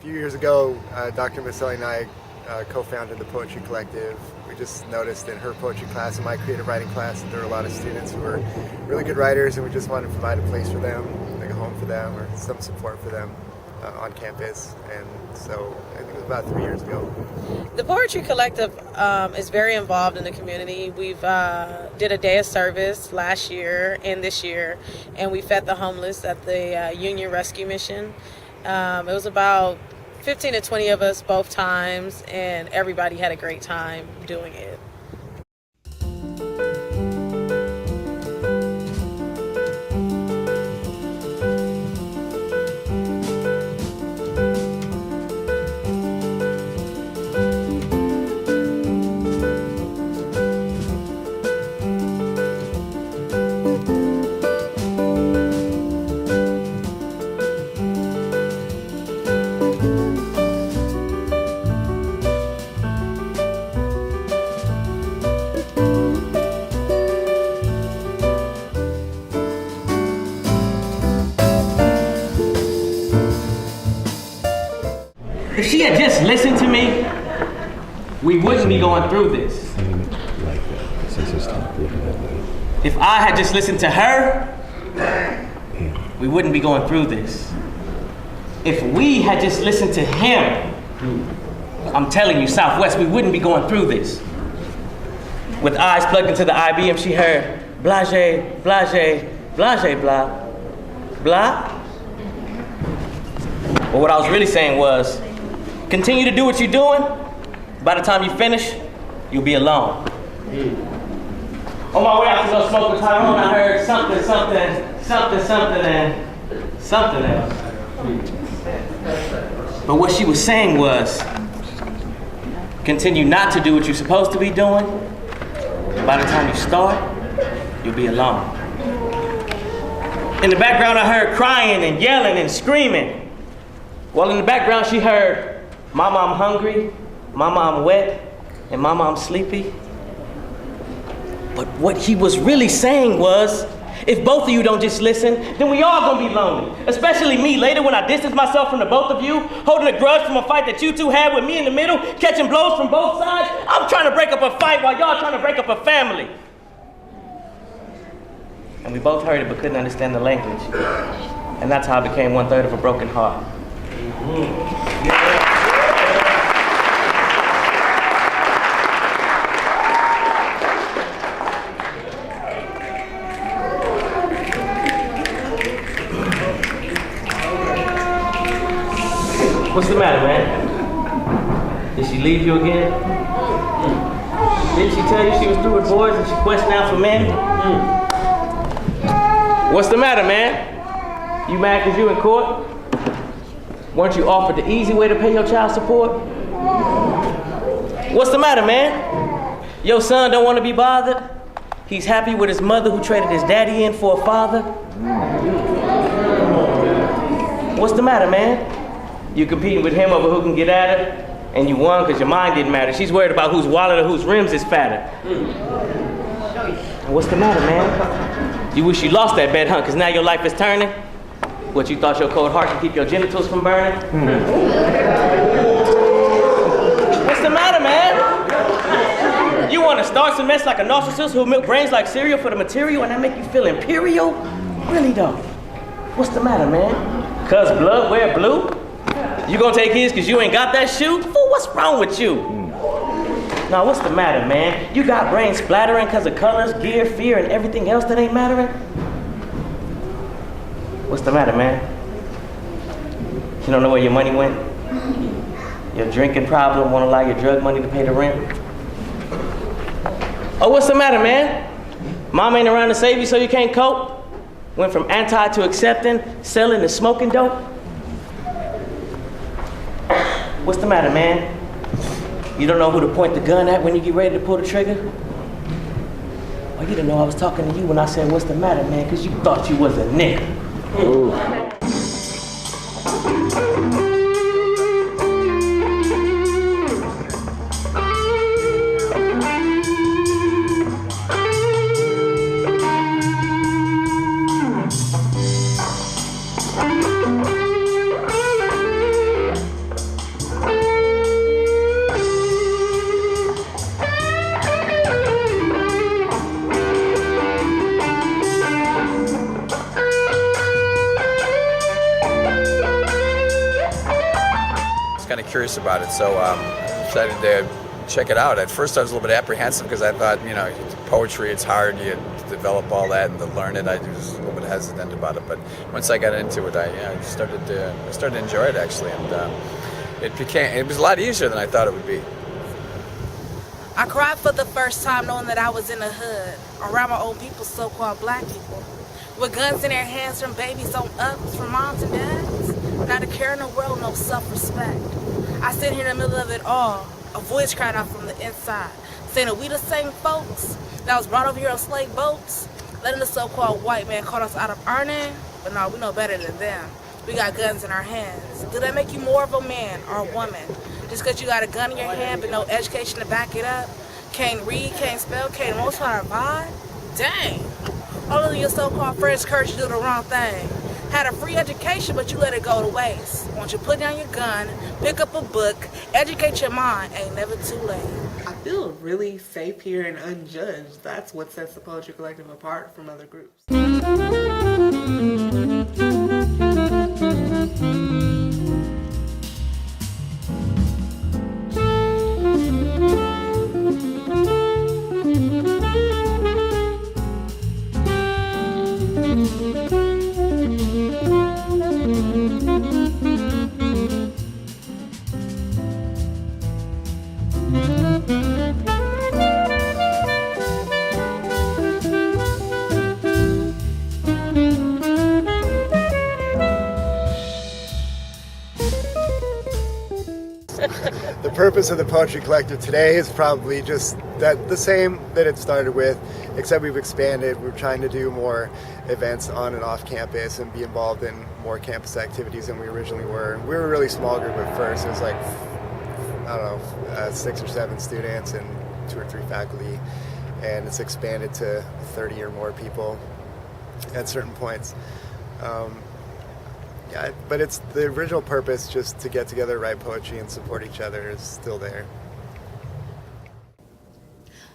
few years ago, Dr. Maselli and I co-founded the Poetry Collective. We just noticed in her poetry class and my creative writing class that there were a lot of students who were really good writers, and we just wanted to provide a place for them, like a home for them, or some support for them on campus. And so I think it was about 3 years ago. The Poetry Collective is very involved in the community. We've did a day of service last year and this year, and we fed the homeless at the Union Rescue Mission. It was about 15 to 20 of us both times, and everybody had a great time doing it. If she had just listened to me, we wouldn't be going through this. If I had just listened to her, we wouldn't be going through this. If we had just listened to him, I'm telling you, Southwest, we wouldn't be going through this. With eyes plugged into the IBM, she heard, blase, blase, blase, blah, blah. But what I was really saying was, continue to do what you're doing. By the time you finish, you'll be alone. On my way out to go smoke with Tyrone, I heard something, and something else. But what she was saying was, continue not to do what you're supposed to be doing. By the time you start, you'll be alone. In the background, I heard crying and yelling and screaming. Well, in the background, she heard, Mama, I'm hungry, Mama, I'm wet, and Mama, I'm sleepy. But what he was really saying was, if both of you don't just listen, then we all gonna be lonely. Especially me later when I distance myself from the both of you, holding a grudge from a fight that you two had with me in the middle, catching blows from both sides. I'm trying to break up a fight while y'all trying to break up a family. And we both heard it but couldn't understand the language. And that's how I became 1/3 of a broken heart. What's the matter, man? Did she leave you again? Didn't she tell you she was through with boys and she questioned out for men? What's the matter, man? You mad because you in court? Weren't you offered the easy way to pay your child support? What's the matter, man? Your son don't want to be bothered? He's happy with his mother who traded his daddy in for a father? What's the matter, man? You competing with him over who can get at her, and you won because your mind didn't matter. She's worried about whose wallet or whose rims is fatter. What's the matter, man? You wish you lost that bet, huh? Because now your life is turning? What, you thought your cold heart could keep your genitals from burning? What's the matter, man? You want to start some mess like a narcissist who'll milk brains like cereal for the material and that make you feel imperial? Really though? What's the matter, man? Cuz blood wear blue? You gonna take his cause you ain't got that shoe? Fool, what's wrong with you? Now, what's the matter, man? You got brains splattering cause of colors, gear, fear, and everything else that ain't mattering? What's the matter, man? You don't know where your money went? Your drinking problem won't allow your drug money to pay the rent? Oh, what's the matter, man? Mom ain't around to save you so you can't cope? Went from anti to accepting, selling to smoking dope? What's the matter, man? You don't know who to point the gun at when you get ready to pull the trigger? Oh, you didn't know I was talking to you when I said, what's the matter, man? Because you thought you was a nigga. Ooh. was kind of curious about it, so decided to check it out. At first I was a little bit apprehensive because I thought, you know, poetry, it's hard, you develop all that and to learn it. I was a little bit hesitant about it, but once I got into it, I started to enjoy it actually, and it was a lot easier than I thought it would be. I cried for the first time knowing that I was in the hood, around my own people, so-called black people, with guns in their hands from babies on up, from moms and dads, not a care in the world, no self-respect. I sit here in the middle of it all, a voice cried out from the inside, saying that we the same folks that was brought over here on slave boats, letting the so-called white man caught us out of earning, but no, we know better than them. We got guns in our hands. Do that make you more of a man or a woman? Just because you got a gun in your hand but no education to back it up? Can't read, can't spell, can't multiply or divide? Dang. All of your so-called friends encourage you to do the wrong thing. Had a free education but you let it go to waste. Won't you put down your gun, pick up a book, educate your mind, ain't never too late. I feel really safe here and unjudged. That's what sets the Poetry Collective apart from other groups. The purpose of the Poetry Collective today is probably just the same that it started with, except we've expanded. We're trying to do more events on and off campus and be involved in more campus activities than we originally were. We were a really small group at first. It was like, I don't know, 6 or 7 students and 2 or 3 faculty, and it's expanded to 30 or more people at certain points. Yeah, but it's the original purpose, just to get together, write poetry, and support each other, is still there.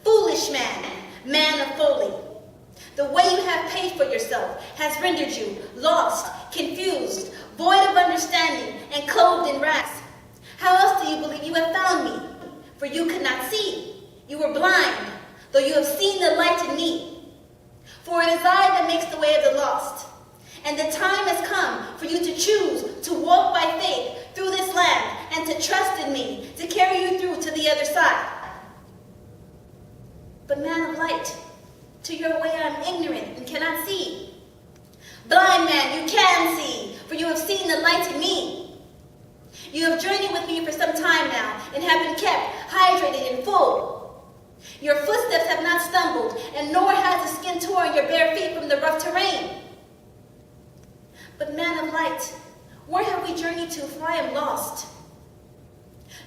Foolish man, man of folly, the way you have paid for yourself has rendered you lost, confused, void of understanding, and clothed in rags. How else do you believe you have found me? For you could not see. You were blind, though you have seen the light in me. For it is I that makes the way of the lost. And the time has come for you to choose to walk by faith through this land and to trust in me to carry you through to the other side. But man of light, to your way I am ignorant and cannot see. Blind man, you can see, for you have seen the light in me. You have journeyed with me for some time now and have been kept hydrated and full. Your footsteps have not stumbled, and nor has the skin torn your bare feet from the rough terrain. But man of light, where have we journeyed to, for I am lost?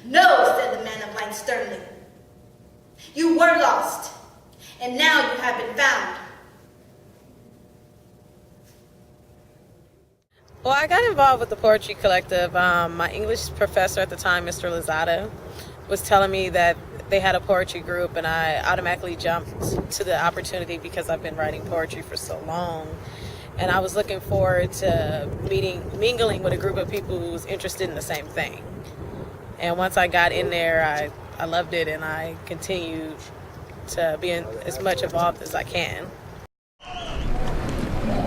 No, said the man of light sternly. You were lost, and now you have been found. Well, I got involved with the Poetry Collective. My English professor at the time, Mr. Lozada, was telling me that they had a poetry group, and I automatically jumped to the opportunity because I've been writing poetry for so long. And I was looking forward to mingling with a group of people who was interested in the same thing. And once I got in there, I loved it, and I continued to be as much involved as I can.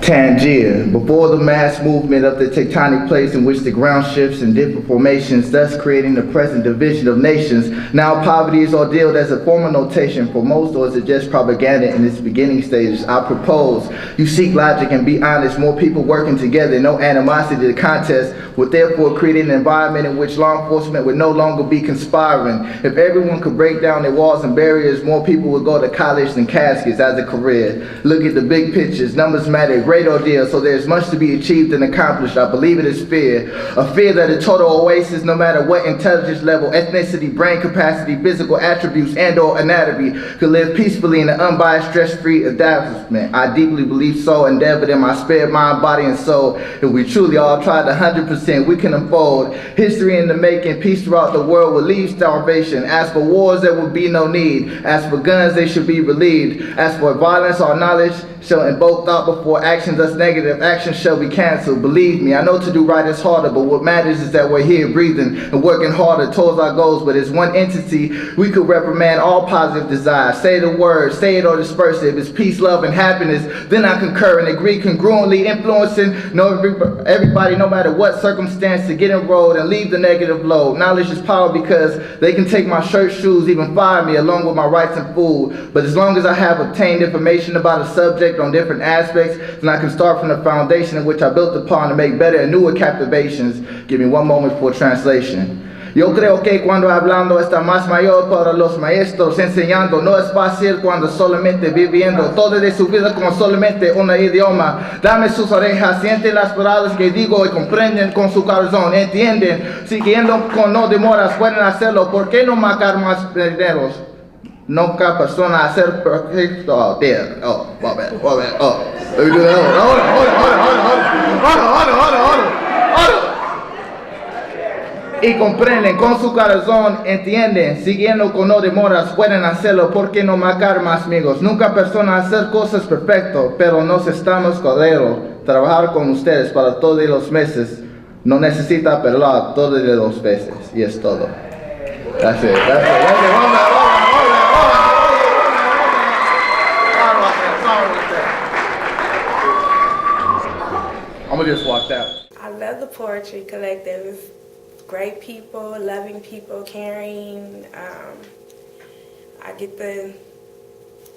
Tangier, before the mass movement of the tectonic plates in which the ground shifts in different formations, thus creating the present division of nations, now poverty is ordealed as a formal notation for most, or is it just propaganda in its beginning stages? I propose you seek logic and be honest. More people working together, no animosity to contest, would therefore create an environment in which law enforcement would no longer be conspiring. If everyone could break down their walls and barriers, more people would go to college than caskets as a career. Look at the big pictures, numbers matter, great ordeal, so there's much to be achieved and accomplished. I believe it is fear, a fear that a total oasis, no matter what intelligence level, ethnicity, brain capacity, physical attributes, and or anatomy, could live peacefully in an unbiased, stress-free establishment. I deeply believe so, endeavored in my spirit, mind, body, and soul. If we truly all tried 100%, we can unfold history in the making, peace throughout the world will leave starvation. As for wars, there will be no need. As for guns, they should be relieved. As for violence or knowledge, shall invoke thought before action, thus negative action shall be canceled. Believe me, I know to do right is harder, but what matters is that we're here breathing and working harder towards our goals. But as one entity, we could reprimand all positive desires. Say the word, say it or disperse it. If it's peace, love, and happiness, then I concur and agree congruently, influencing everybody, no matter what circumstance, to get enrolled and leave the negative load. Knowledge is power because they can take my shirt, shoes, even fire me along with my rights and food. But as long as I have obtained information about a subject on different aspects, then I can start from the foundation in which I built upon to make better and newer captivations. Give me one moment for translation. Yo creo que cuando hablando está más mayor para los maestros enseñando. No es fácil cuando solamente viviendo toda de su vida con solamente un idioma. Dame sus orejas, sienten las palabras que digo y comprenden con su corazón. Entienden, siguiendo con no demoras pueden hacerlo. ¿Por qué no marcar más primeros? Nunca persona a ser perfecto. Oh, dear. Oh, my bad. Oh, let me do that. Hold on. Y comprenden con su corazón, entienden, siguiendo con no demoras, pueden hacerlo, porque no marcar más amigos. Nunca persona hacer cosas perfecto, pero nos estamos corderos. Trabajar con ustedes para todos los meses, no necesita perdonar todos los veces, y es todo. That's it. I'm gonna just walk out. I love the Poetry Collective. It's great people, loving people, caring. I get to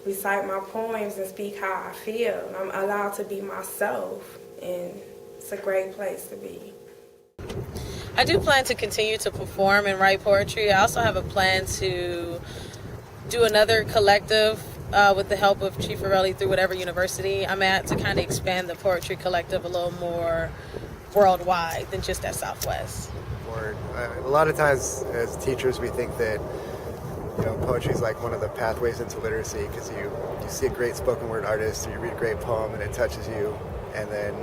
recite my poems and speak how I feel. I'm allowed to be myself, and it's a great place to be. I do plan to continue to perform and write poetry. I also have a plan to do another collective with the help of Chief Orelli through whatever university I'm at, to kind of expand the Poetry Collective a little more worldwide than just at Southwest. A lot of times as teachers we think that poetry is like one of the pathways into literacy, because you see a great spoken word artist or you read a great poem and it touches you, and then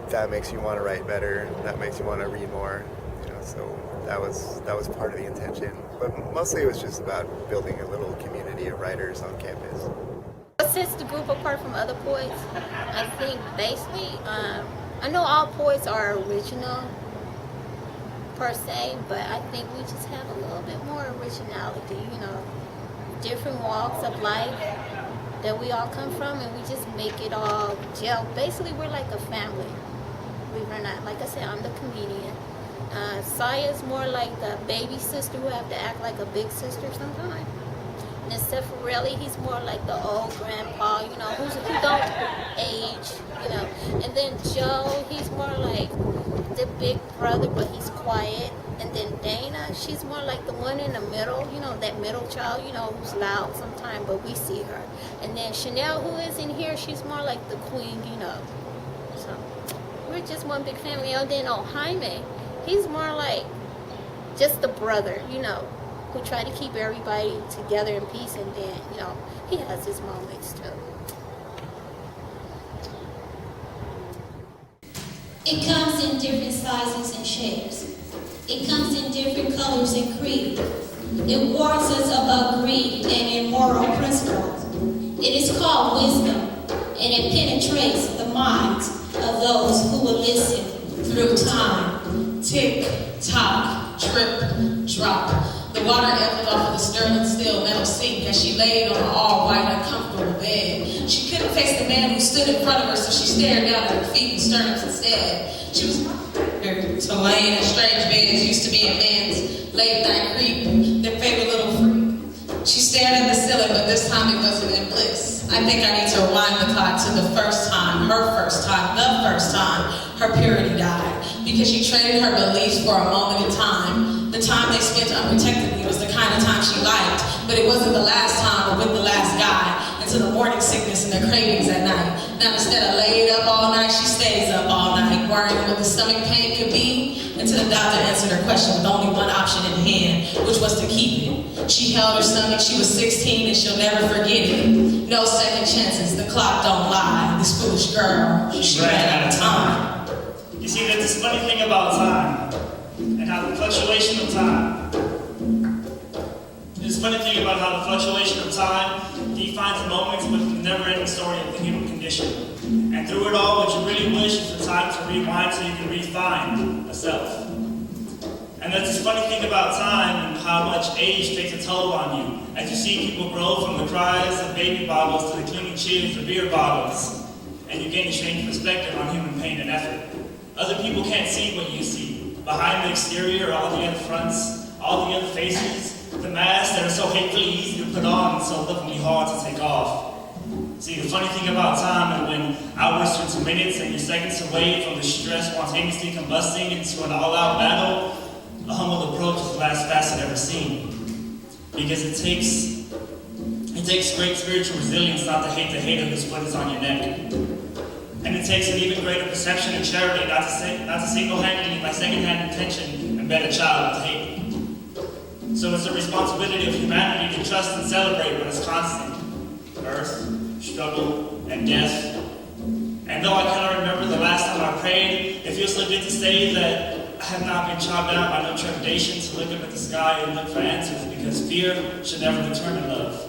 that makes you want to write better, that makes you want to read more, so that was part of the intention, but mostly it was just about building a little community of writers on campus. What sets the group apart from other poets? I think basically, I know all poets are original per se, but I think we just have a little bit more originality, different walks of life that we all come from, and we just make it all gel. Basically, we're like a family. Believe it or not. Like I said, I'm the comedian. Saya's more like the baby sister who have to act like a big sister sometimes. And then Seth Orelli, he's more like the old grandpa, who don't age, And then Joe, he's more like the big brother, but he's quiet. And then Dana, she's more like the one in the middle, that middle child, who's loud sometimes, but we see her. And then Chanel, who is in here, she's more like the queen, So we're just one big family. And then Jaime, he's more like just the brother, who try to keep everybody together in peace. And then, he has his moments too. It comes in different sizes and shapes. It comes in different colors and creed. It warns us about greed and immoral principles. It is called wisdom, and it penetrates the minds of those who will listen through time. Tick, tock, drip, drop. The water ebbed off of the sterling steel metal sink as she laid on an all-white, uncomfortable bed. She couldn't face the man who stood in front of her, so she stared down at her feet and sterns instead. She was to laying in strange beds used to be a man's late-night creep, their favorite little freak. She stared at the ceiling, but this time it wasn't in bliss. I think I need to rewind the clock to the first time, her first time, the first time her purity died, because she traded her beliefs for a moment in time. The time they spent unprotectedly was the kind of time she liked, but it wasn't the last time or with the last guy, until the morning sickness and the cravings at night. Now instead of laid up all night, she stays up all night, worrying what the stomach pain could be, until the doctor answered her question with only one option in hand, which was to keep it. She held her stomach, she was 16 and she'll never forget it. No second chances, the clock don't lie. This foolish girl, she ran out of time. You see, there's this funny thing about time, and how the fluctuation of time. There's a funny thing about how the fluctuation of time defines moments, but the never-ending story of the human condition. condition. And through it all, what you really wish is for time to rewind so you can refine a self. And that's this funny thing about time and how much age takes a toll on you. As you see people grow from the cries of baby bottles to the clinging cheers of beer bottles, and you gain a strange perspective on human pain and effort. Other people can't see what you see. Behind the exterior, all the other fronts, all the other faces, the masks that are so hatefully easy to put on and so lovingly hard to take off. See, the funny thing about time is when hours turn to minutes and you're seconds away from the stress spontaneously combusting into an all-out battle, a humble approach is the last facet ever seen. Because it takes great spiritual resilience not to hate the hater whose foot is on your neck. And it takes an even greater perception and charity not to single-handedly, by second-hand intention, embed a child with hate. So it's the responsibility of humanity to trust and celebrate what is constant. Birth, struggle, and death. And though I cannot remember the last time I prayed, it feels so good to say that I have not been chopped out by no trepidation to look up at the sky and look for answers, because fear should never determine love.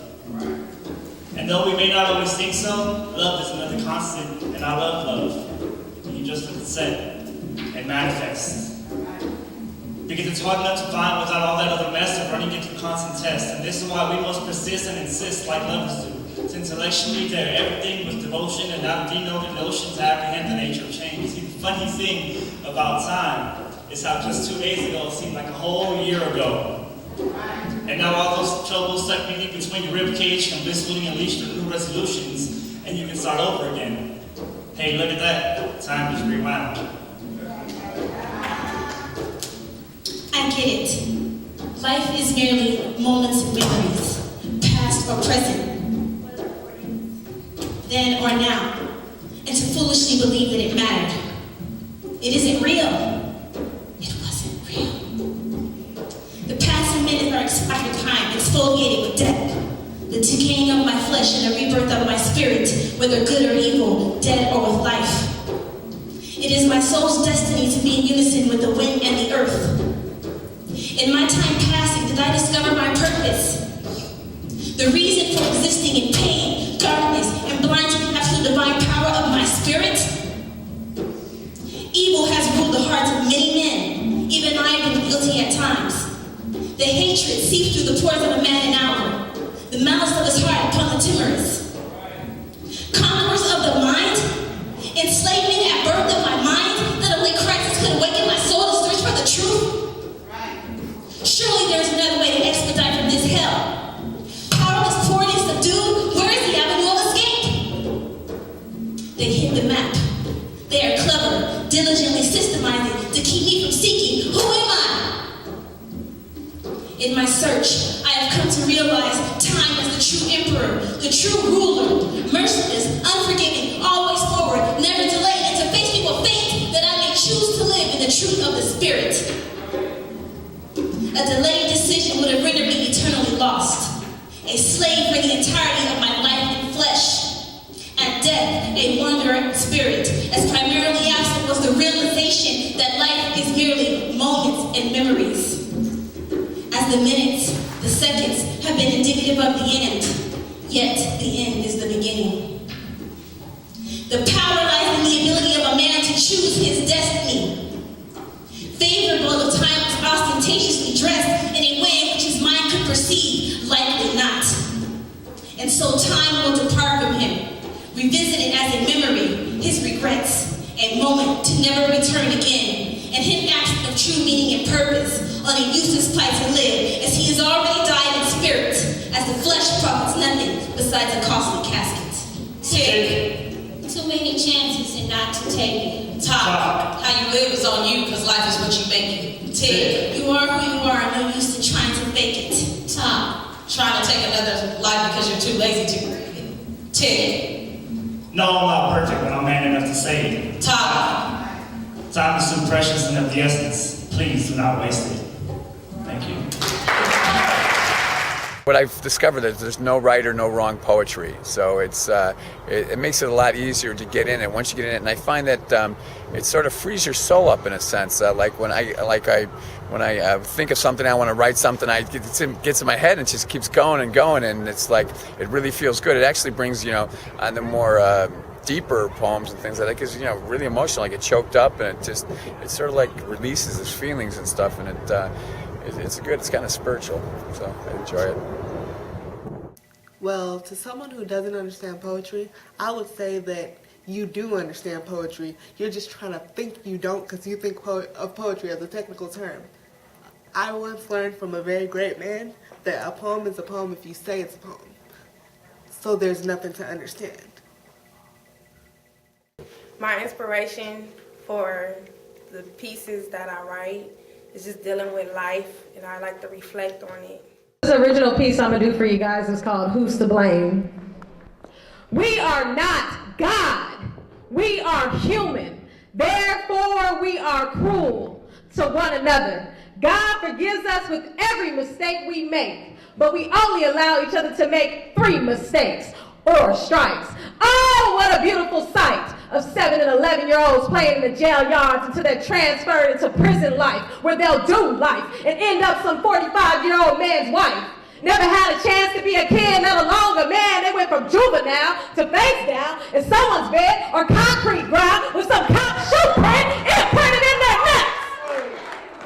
And though we may not always think so, love is another constant, and I love love. You just let it set and manifest. Because it's hard enough to find without all that other mess of running into constant tests. And this is why we must persist and insist like lovers do. To intellectually dare everything with devotion and not denoted notion to apprehend the nature of change. See, the funny thing about time is how just 2 days ago seemed like a whole year ago. And now all those troubles stuck between your ribcage can blissfully unleash the new resolutions, and you can start over again. Hey, look at that. Time is rewound. I get it. Life is merely moments and memories, past or present, then or now, and to foolishly believe that it mattered. It isn't real. It wasn't real. The passing minutes are expired time, exfoliated with death. The decaying of my flesh and the rebirth of my spirit, whether good or evil, dead or with life. It is my soul's destiny to be in unison with the wind and the earth. In my time passing, did I discover my purpose? The reason for existing in pain, darkness, and blinding the absolute divine power of my spirit? Evil has ruled the hearts of many men. Even I have been guilty at times. The hatred seeps through the pores of a man an hour. The malice of his heart upon the timorous. Conquerors of the mind? Enslavement at birth of my mind, that only crisis could awaken my soul to search for the truth? Surely there is another way to expedite from this hell. Powerless, torn, and subdued, where is the avenue of escape? They hit the map. They are clever, diligently systemizing to keep me from seeking. Who am I? In my search, I have come to realize time as the true emperor, the true ruler, merciless, unforgiving, always forward, never delayed, and to face me with faith that I may choose to live in the truth of the Spirit. A delayed decision would have rendered me eternally lost, a slave for the entirety of my life in flesh. At death, a wanderer in spirit, as primarily absent was the realization that life is merely moments and memories. As the minutes, the seconds, have been indicative of the end, yet the end is the beginning. The power lies in the ability of a man to choose his destiny. Favorable of time was ostentatiously dressed in a way in which his mind could perceive, likely not. And so time will depart from him, revisited as a memory, his regrets, a moment to never return again, and him absent of true meaning and purpose, on a useless plight to live, as he has already died in spirit, as the flesh profits nothing besides a costly casket. Tick. Too many chances and not to take it. Talk. How you live is on you, because life is what you make it. Tick. You are who you are, no use in trying to fake it. Talk. Trying to take another life because you're too lazy to. Tick. No, I'm not perfect, but I'm man enough to say it. Talk. Time is too precious and of the essence. Please do not waste it. Thank you. What I've discovered is there's no right or no wrong poetry, so it makes it a lot easier to get in it once you get in it. And I find that it sort of frees your soul up in a sense. Like when I think of something, I want to write something, it gets in my head and it just keeps going and going, and it's like it really feels good. It actually brings on the more deeper poems and things like that because really emotional. I get choked up, and it sort of like releases his feelings and stuff, and it's good. It's kind of spiritual, so I enjoy it. Well, to someone who doesn't understand poetry, I would say that you do understand poetry. You're just trying to think you don't because you think of poetry as a technical term. I once learned from a very great man that a poem is a poem if you say it's a poem. So there's nothing to understand. My inspiration for the pieces that I write is just dealing with life, and I like to reflect on it. This original piece I'm going to do for you guys is called Who's to Blame? We are not God. We are human. Therefore, we are cruel to one another. God forgives us with every mistake we make, but we only allow each other to make 3 mistakes or strikes. Oh, what a beautiful sight of 7 and 11-year-olds playing in the jail yards until they're transferred into prison life, where they'll do life and end up some 45-year-old man's wife. Never had a chance to be a kid, let alone a man. They went from juvenile to face down in someone's bed or concrete ground with some cop shoe print imprinted in their nuts.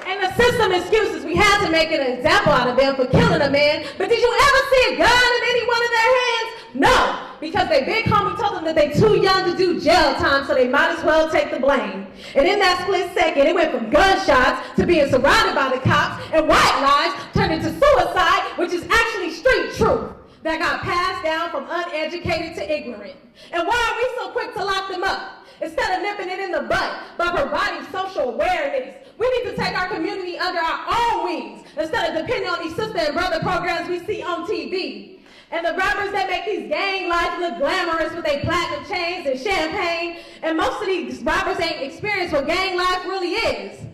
And the system excuses, we had to make an example out of them for killing a man, but did you ever see a gun in any one of their hands? No, because their big homie told them that they're too young to do jail time, so they might as well take the blame. And in that split second, it went from gunshots to being surrounded by the cops, and white lies turned into suicide, which is actually street truth that got passed down from uneducated to ignorant. And why are we so quick to lock them up? Instead of nipping it in the butt by providing social awareness, we need to take our community under our own wings instead of depending on these sister and brother programs we see on TV. And the rappers that make these gang lives look glamorous with their platinum chains and champagne, and most of these rappers ain't experienced what gang life really is.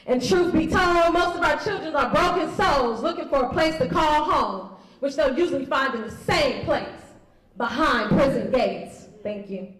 And truth be told, most of our children are broken souls looking for a place to call home, which they'll usually find in the same place, behind prison gates. Thank you.